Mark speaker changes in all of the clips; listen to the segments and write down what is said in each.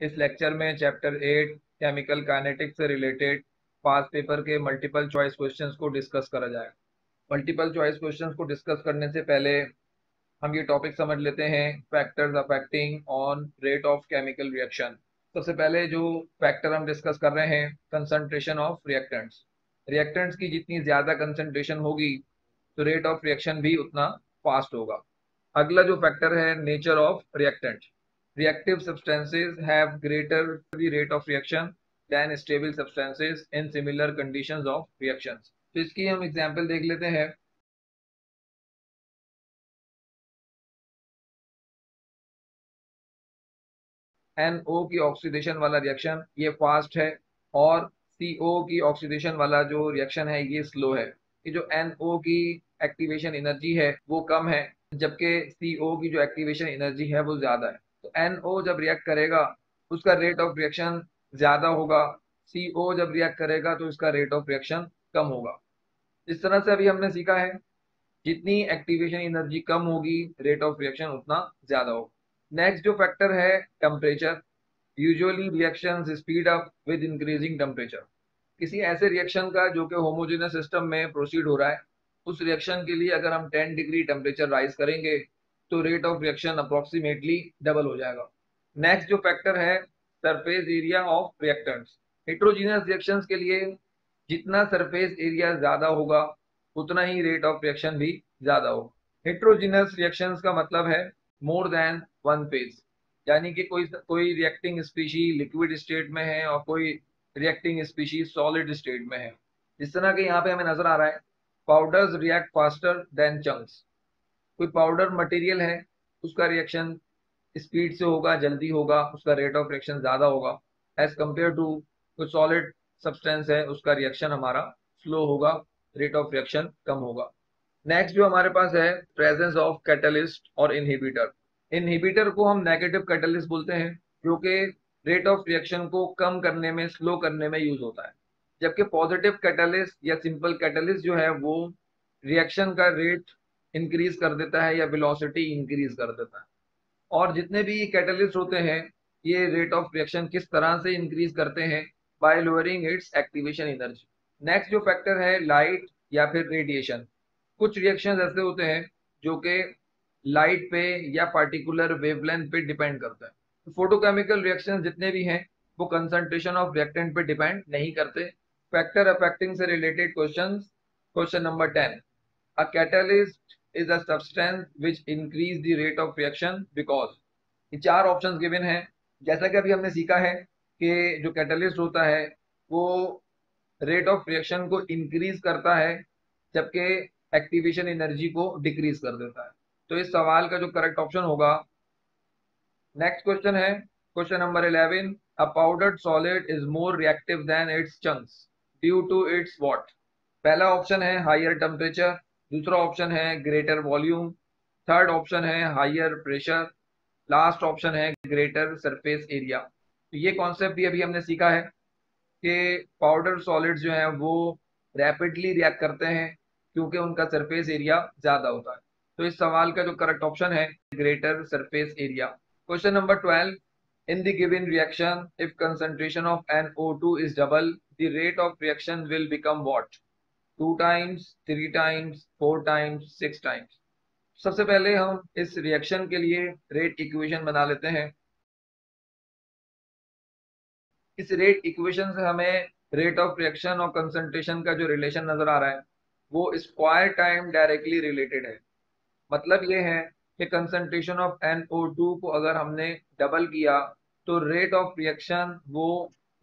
Speaker 1: इस लेक्चर में chapter 8 chemical kinetics से रिलेटेड पास पेपर के मल्टीपल चॉइस क्वेश्चंस को डिस्कस करा जाएगा। मल्टीपल चॉइस क्वेश्चंस को डिस्कस करने से पहले हम ये टॉपिक समझ लेते हैं, factors affecting on rate of chemical reaction. सबसे पहले जो फैक्टर हम डिस्कस कर रहे हैं, कंसंट्रेशन ऑफ रिएक्टेंट्स। रिएक्टेंट्स की जितनी ज्यादा कंसंट्रेशन होगी तो रेट ऑफ रिएक्शन भी उतना फास्ट होगा। अगला जो फैक्टर है, nature of reactant. Reactive substances have greater rate of reaction than stable substances in similar conditions of reactions. तो इसकी हम एग्जांपल देख लेते हैं। NO की ऑक्सीडेशन वाला रिएक्शन ये फास्ट है और CO की ऑक्सीडेशन वाला जो रिएक्शन है ये स्लो है। कि जो NO की एक्टिवेशन एनर्जी है वो कम है, जबकि CO की जो एक्टिवेशन एनर्जी है वो ज्यादा है। तो NO जब रिएक्ट करेगा उसका रेट ऑफ रिएक्शन ज्यादा होगा, CO जब रिएक्ट करेगा तो इसका रेट ऑफ रिएक्शन कम होगा। इस तरह से अभी हमने सीखा है, जितनी एक्टिवेशन एनर्जी कम होगी रेट ऑफ रिएक्शन उतना ज्यादा होगा। नेक्स्ट जो फैक्टर है, temperature. Usually reactions speed up with increasing temperature. किसी ऐसे रिएक्शन का जो कि होमोजेनियस सिस्टम में प्रोसीड हो रहा है, उस रिएक्शन के लिए अगर हम 10 डिग्री टेम्परेचर राइज करेंगे तो rate of reaction approximately double हो जाएगा। नेक्स्ट जो फैक्टर है, surface area of reactants. Heterogeneous reactions के लिए जितना सरफेस एरिया ज्यादा होगा उतना ही रेट ऑफ रिएक्शन भी ज्यादा होगा। हेट्रोजीनियस रिएक्शंस का मतलब है मोर देन वन फेज, यानी कि कोई रिएक्टिंग स्पीशी लिक्विड स्टेट में है और कोई रिएक्टिंग स्पीशी सॉलिड स्टेट में है। जिस तरह के यहाँ पे हमें नजर आ रहा है, powders react faster than chunks. कोई पाउडर मटेरियल है उसका रिएक्शन स्पीड से होगा, जल्दी होगा, उसका रेट ऑफ रिएक्शन ज्यादा होगा एज कंपेयर टू कोई सॉलिड सब्सटेंस है उसका रिएक्शन हमारा स्लो होगा, रेट ऑफ रिएक्शन कम होगा। नेक्स्ट जो हमारे पास है, प्रेजेंस ऑफ कैटलिस्ट और इनहिबिटर। इनहिबिटर को हम नेगेटिव कैटलिस्ट बोलते हैं, जो कि रेट ऑफ रिएक्शन को कम करने में, स्लो करने में यूज होता है। जबकि पॉजिटिव कैटलिस्ट या सिंपल कैटलिस्ट जो है वो रिएक्शन का रेट इंक्रीज कर देता है या वेलोसिटी इंक्रीज कर देता है। और जितने भी कैटलिस्ट होते हैं ये रेट ऑफ रिएक्शन किस तरह से इंक्रीज करते हैं, bye lowering it's activation energy. Next जो फैक्टर है, लाइट या फिर रेडिएशन। कुछ रिएक्शंस ऐसे होते हैं जो कि लाइट पे या पार्टिकुलर वेवलेंथ पे डिपेंड करता है। तो फोटोकेमिकल रिएक्शंस जितने भी हैं वो कंसंट्रेशन ऑफ रिएक्टेंट पे डिपेंड नहीं करते। फैक्टर अफेक्टिंग से related questions. Question number 10, a catalyst is a substance which increase the rate of reaction because. ये चार ऑप्शंस गिवन हैं। जैसा कि अभी हमने सीखा है कि जो कैटलिस्ट होता है वो रेट ऑफ रिएक्शन को इंक्रीज करता है, जबकि एक्टिवेशन एनर्जी को डिक्रीज कर देता है। तो इस सवाल का जो करेक्ट ऑप्शन होगा, नेक्स्ट क्वेश्चन है question number 11, a powdered solid is more reactive than its chunks due to its what. पहला ऑप्शन है हायर टेम्परेचर, दूसरा ऑप्शन है ग्रेटर वॉल्यूम, थर्ड ऑप्शन है हायर प्रेशर, लास्ट ऑप्शन है greater surface area. तो ये concept भी अभी हमने सीखा है कि पाउडर सॉलिड्स जो हैं वो रैपिडली रिएक्ट करते हैं क्योंकि उनका सरफेस एरिया ज्यादा होता है। तो इस सवाल का जो करेक्ट ऑप्शन है greater surface area. Question number 12, in the given reaction if concentration of NO2 is double the rate of reaction will become what. 2 times, 3 times, 4 times, 6 times. सबसे पहले हम इस रिएक्शन के लिए रेट इक्वेशन बना लेते हैं। इस रेट इक्वेशन से हमें रेट ऑफ रिएक्शन और कंसंट्रेशन का जो रिलेशन नजर आ रहा है वो स्क्वायर टाइम डायरेक्टली रिलेटेड है। मतलब ये है कि कंसंट्रेशन ऑफ NO2 को अगर हमने डबल किया तो रेट ऑफ रिएक्शन वो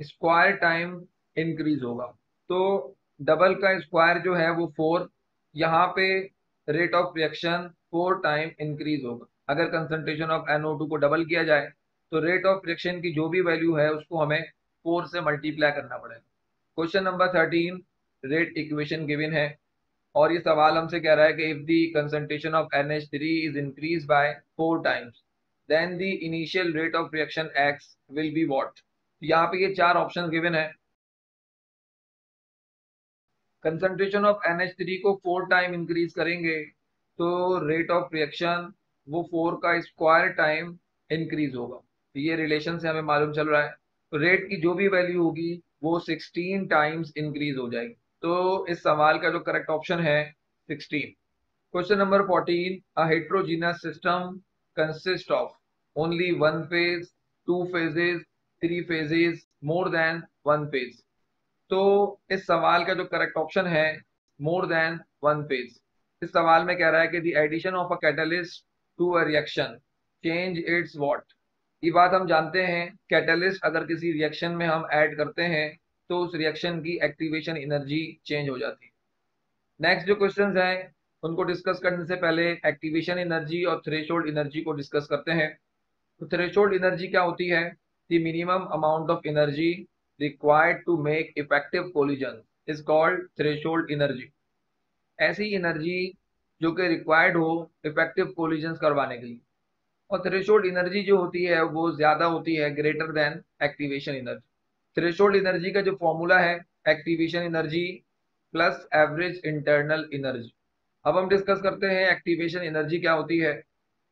Speaker 1: स्क्वायर टाइम इंक्रीज होगा। तो डबल का स्क्वायर जो है वो 4, यहाँ पे rate of reaction 4 time increase होगा। अगर कंसंट्रेशन ऑफ NO2 को डबल किया जाए तो रेट ऑफ रिएक्शन की जो भी वैल्यू है उसको हमें 4 से मल्टीप्लाई करना पड़ेगा। Question number 13, rate equation given है और ये सवाल हमसे कह रहा है कि if the concentration of NH3 is increase by 4 times then the initial rate of reaction X will be what. यहाँ पे ये चार ऑप्शन गिवन है। कंसंट्रेशन ऑफ NH3 को 4 टाइम इंक्रीज करेंगे तो रेट ऑफ रिएक्शन वो 4 का स्क्वायर टाइम इंक्रीज होगा। ये रिलेशन से हमें मालूम चल रहा है। तो रेट की जो भी वैल्यू होगी वो 16 टाइम्स इंक्रीज हो जाएगी। तो इस सवाल का जो करेक्ट ऑप्शन है 16। Question number 14, a heterogeneous system consist of only one phase, two phases, three phases, more than one phase. तो इस सवाल का जो करेक्ट ऑप्शन है मोर देन वन फेज। इस सवाल में कह रहा है कि the addition of a catalyst to a reaction change its what. ये बात हम जानते हैं, कैटलिस्ट अगर किसी रिएक्शन में हम ऐड करते हैं तो उस रिएक्शन की एक्टिवेशन एनर्जी चेंज हो जाती है। नेक्स्ट जो क्वेश्चंस हैं उनको डिस्कस करने से पहले एक्टिवेशन एनर्जी और थ्रेशोल्ड एनर्जी को डिस्कस करते हैं। तो थ्रेशोल्ड एनर्जी क्या होती है? The minimum amount of energy required to make effective collision is called threshold energy. ऐसी एनर्जी जो कि रिक्वायर्ड हो इफेक्टिव कोलिजन करवाने के लिए। और थ्रेशोल्ड एनर्जी जो होती है वो ज्यादा होती है, greater than activation energy. Threshold energy का जो फॉर्मूला है activation energy plus average internal energy. अब हम डिस्कस करते हैं एक्टिवेशन एनर्जी क्या होती है।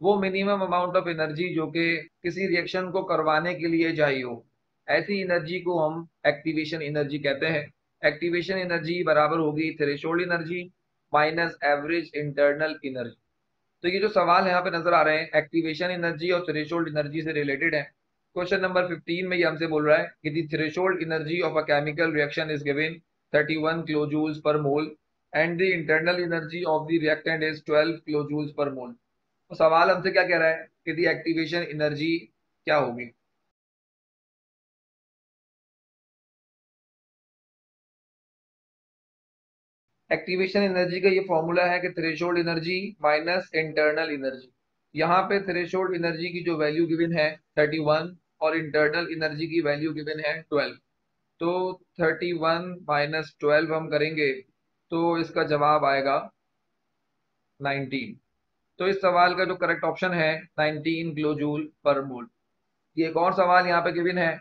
Speaker 1: वो मिनिमम अमाउंट ऑफ एनर्जी जो कि किसी रिएक्शन को करवाने के लिए चाहिए हो, ऐसी एनर्जी को हम एक्टिवेशन एनर्जी कहते हैं। एक्टिवेशन एनर्जी बराबर होगी threshold energy minus average internal energy. तो ये जो सवाल यहाँ पे नजर आ रहे हैं एक्टिवेशन एनर्जी और थ्रेशोल्ड एनर्जी से रिलेटेड है। क्वेश्चन नंबर 15 में ये हमसे बोल रहा है कि the threshold energy of a chemical reaction is given 31 kilo joules per mole and the internal energy of the reactant is 12 kilo joules per mole. तो सवाल हमसे क्या कह रहा है कि द एक्टिवेशन एनर्जी क्या होगी। एक्टिवेशन एनर्जी का ये फॉर्मूला है कि threshold energy minus internal energy. यहाँ पे थ्रेशोल्ड एनर्जी की जो वैल्यू गिवन है 31 और इंटरनल एनर्जी की वैल्यू गिवन है 12। तो 31 माइनस 12 हम करेंगे तो इसका जवाब आएगा 19। तो इस सवाल का जो करेक्ट ऑप्शन है 19 किलो जूल पर मोल। ये एक और सवाल यहाँ पे गिवन है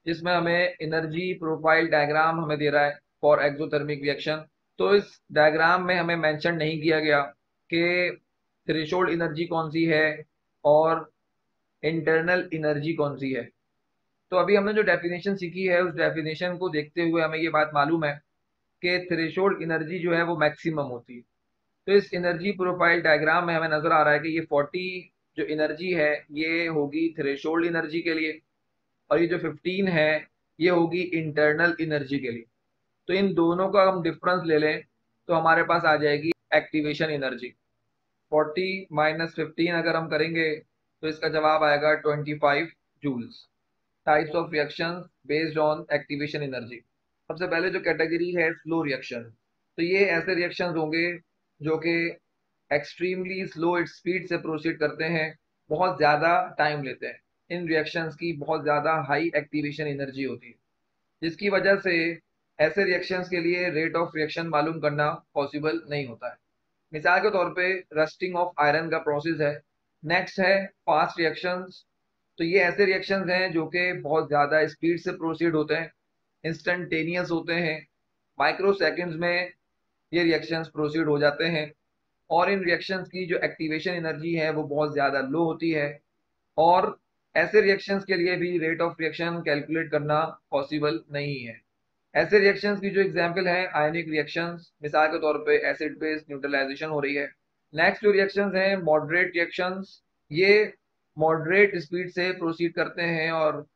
Speaker 1: जिसमें हमें एनर्जी प्रोफाइल डायग्राम हमें दे रहा है फॉर एक्सोथर्मिक रिएक्शन। तो इस डायग्राम में हमें मेंशन नहीं किया गया कि थ्रेशोल्ड एनर्जी कौन सी है और इंटरनल एनर्जी कौन सी है। तो अभी हमने जो डेफिनेशन सीखी है उस डेफिनेशन को देखते हुए हमें ये बात मालूम है कि थ्रेशोल्ड एनर्जी जो है वो मैक्सिमम होती है। तो इस एनर्जी प्रोफाइल डायग्राम में हमें नजर आ रहा है कि ये 40 जो एनर्जी है ये होगी थ्रेशोल्ड एनर्जी के लिए, और ये जो 15 है ये होगी इंटरनल एनर्जी के लिए। तो इन दोनों का हम डिफरेंस ले लें तो हमारे पास आ जाएगी एक्टिवेशन एनर्जी। 40 - 15 अगर हम करेंगे तो इसका जवाब आएगा 25 joules. Types of reactions based on activation energy. सबसे पहले जो कैटेगरी है स्लो रिएक्शन। तो ये ऐसे रिएक्शंस होंगे जो कि एक्सट्रीमली स्लो स्पीड से प्रोसीड करते हैं, बहुत ज़्यादा टाइम लेते हैं। इन रिएक्शंस की बहुत ज़्यादा हाई एक्टिवेशन एनर्जी होती है जिसकी वजह से ऐसे रिएक्शंस के लिए रेट ऑफ रिएक्शन मालूम करना पॉसिबल नहीं होता है। मिसाल के तौर पे रस्टिंग ऑफ आयरन का प्रोसेस है। नेक्स्ट है फास्ट रिएक्शंस। तो ये ऐसे रिएक्शंस हैं जो कि बहुत ज़्यादा स्पीड से प्रोसीड होते हैं, इंस्टेंटेनियस होते हैं, माइक्रो सेकेंड्स में ये रिएक्शंस प्रोसीड हो जाते हैं। और इन रिएक्शंस की जो एक्टिवेशन एनर्जी है वो बहुत ज़्यादा लो होती है। और ऐसे रिएक्शंस के लिए भी रेट ऑफ रिएक्शन कैलकुलेट करना पॉसिबल नहीं है। ऐसे रिएक्शंस की जो एग्जांपल है आयनिक रिएक्शंस, मिसाल के तौर पे एसिड बेस न्यूट्रलाइजेशन हो रही है। नेक्स्ट जो रिएक्शंस हैं मॉडरेट रिएक्शंस, ये मॉडरेट स्पीड से प्रोसीड करते हैं और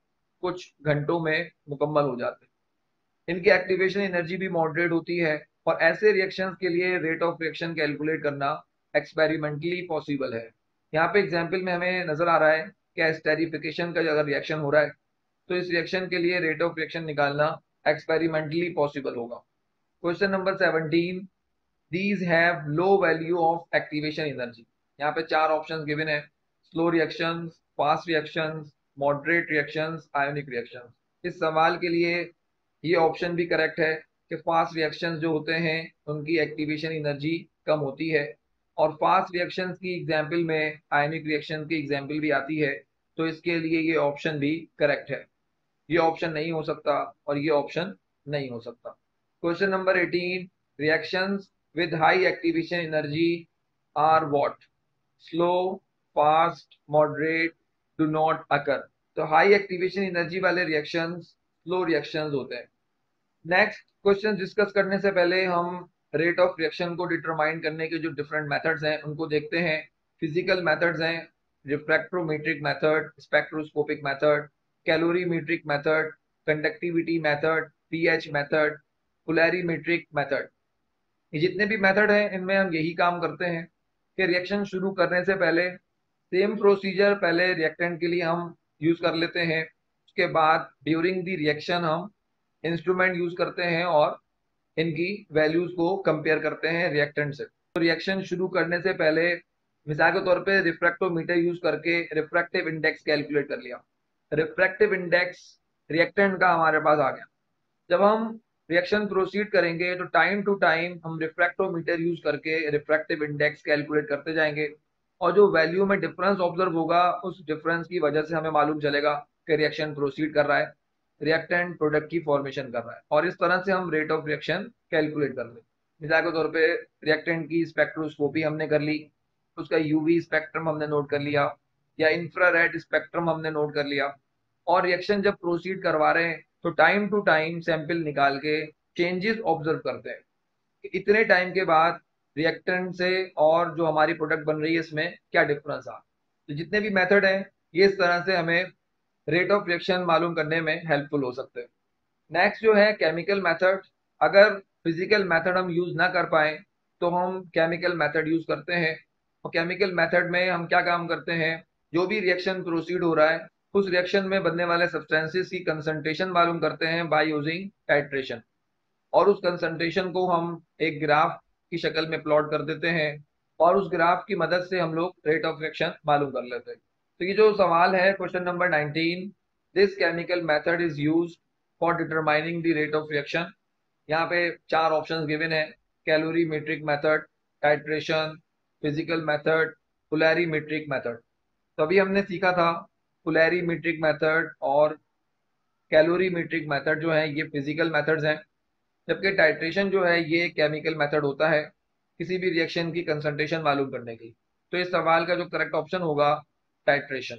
Speaker 1: कुछ घंटों में मुकम्मल हो जाते हैं। इनकी एक्टिवेशन एनर्जी भी मॉडरेट होती है। और ऐसे रिएक्शंस के लिए रेट ऑफ रिएक्शन कैलकुलेट करना एक्सपेरिमेंटली पॉसिबल है। यहाँ पे एग्जाम्पल में हमें नजर आ रहा है कि एस्टेरिफिकेशन का अगर रिएक्शन हो रहा है तो इस रिएक्शन के लिए रेट ऑफ रिएक्शन निकालना एक्सपेरिमेंटली पॉसिबल होगा। Question number 17, these have low value of activation energy. यहाँ पे चार ऑप्शंस गिवन है, slow reactions, fast reactions, moderate reactions, ionic reactions. इस सवाल के लिए ये ऑप्शन भी करेक्ट है कि फास्ट रिएक्शंस जो होते हैं उनकी एक्टिवेशन एनर्जी कम होती है। और फास्ट रिएक्शंस की एग्जाम्पल में आयनिक रिएक्शन की एग्जाम्पल भी आती है। तो इसके लिए ये ऑप्शन भी करेक्ट है। ये ऑप्शन नहीं हो सकता और ये ऑप्शन नहीं हो सकता। Question number 18, reactions with high activation energy are what? Slow, fast, moderate, do not occur. तो हाई एक्टिवेशन एनर्जी वाले रिएक्शंस स्लो रिएक्शंस होते हैं। नेक्स्ट क्वेश्चन डिस्कस करने से पहले हम रेट ऑफ रिएक्शन को डिटरमाइन करने के जो डिफरेंट मेथड्स हैं उनको देखते हैं। फिजिकल मेथड्स हैं refractometric method, spectroscopic method, calorimetric method, conductivity method, pH method, polarimetric method. ये जितने भी मेथड हैं इनमें हम यही काम करते हैं कि रिएक्शन शुरू करने से पहले सेम प्रोसीजर पहले रिएक्टेंट के लिए हम यूज कर लेते हैं। उसके बाद ड्यूरिंग द रिएक्शन हम इंस्ट्रूमेंट यूज करते हैं और इनकी वैल्यूज को कंपेयर करते हैं रिएक्टेंट से। तो रिएक्शन शुरू करने से पहले मिसाल के तौर पे रिफ्रैक्टोमीटर यूज करके रिफ्रैक्टिव इंडेक्स कैलकुलेट कर लिया। रिफ्रैक्टिव इंडेक्स रिएक्टेंट का हमारे पास आ गया। जब हम रिएक्शन प्रोसीड करेंगे तो टाइम टू टाइम हम रिफ्रैक्टोमीटर यूज करके रिफ्रैक्टिव इंडेक्स कैलकुलेट करते जाएंगे और जो वैल्यू में डिफरेंस ऑब्जर्व होगा उस डिफरेंस की वजह से हमें मालूम चलेगा कि रिएक्शन प्रोसीड कर रहा है, रिएक्टेंट प्रोडक्ट की फॉर्मेशन कर रहा है, और इस तरह से हम रेट ऑफ रिएक्शन कैलकुलेट कर ले। मिसाल के तौर पे रिएक्टेंट की स्पेक्ट्रोस्कोपी हमने कर ली, उसका यूवी स्पेक्ट्रम हमने नोट कर लिया या इंफ्रारेड स्पेक्ट्रम हमने नोट कर लिया, और रिएक्शन जब प्रोसीड करवा रहे हैं तो टाइम टू टाइम सैंपल निकाल के चेंजेस ऑब्जर्व करते हैं कि इतने टाइम के बाद रिएक्टेंट से और जो हमारी प्रोडक्ट बन रही है इसमें क्या डिफरेंस आ। तो जितने भी मेथड हैं ये इस तरह से हमें रेट ऑफ रिएक्शन मालूम करने में हेल्पफुल हो सकते हैं। नेक्स्ट जो है केमिकल मेथड। अगर फिजिकल मेथड हम यूज ना कर पाए तो हम केमिकल मेथड यूज करते हैं। और केमिकल मेथड में हम क्या काम करते हैं, जो भी रिएक्शन प्रोसीड हो रहा है उस रिएक्शन में बनने वाले सब्सटेंसेस की कंसंट्रेशन मालूम करते हैं बाय यूजिंग टाइट्रेशन, और उस कंसंट्रेशन को हम एक ग्राफ की शक्ल में प्लॉट कर देते हैं और उस ग्राफ की मदद से हम लोग रेट ऑफ रिएक्शन मालूम कर लेते हैं। तो ये जो सवाल है question number 19, this chemical method is used for determining the rate of reaction. यहाँ पे चार ऑप्शंस गिवन है, calorimetric method, titration, physical method, polarimetric method. तो अभी हमने सीखा था पोलैरिमेट्रिक मेथड और कैलोरीमेट्रिक मेथड जो है ये फिजिकल मेथड्स हैं, जबकि टाइट्रेशन जो है ये केमिकल मेथड होता है किसी भी रिएक्शन की कंसंट्रेशन मालूम करने की। तो इस सवाल का जो करेक्ट ऑप्शन होगा टाइट्रेशन।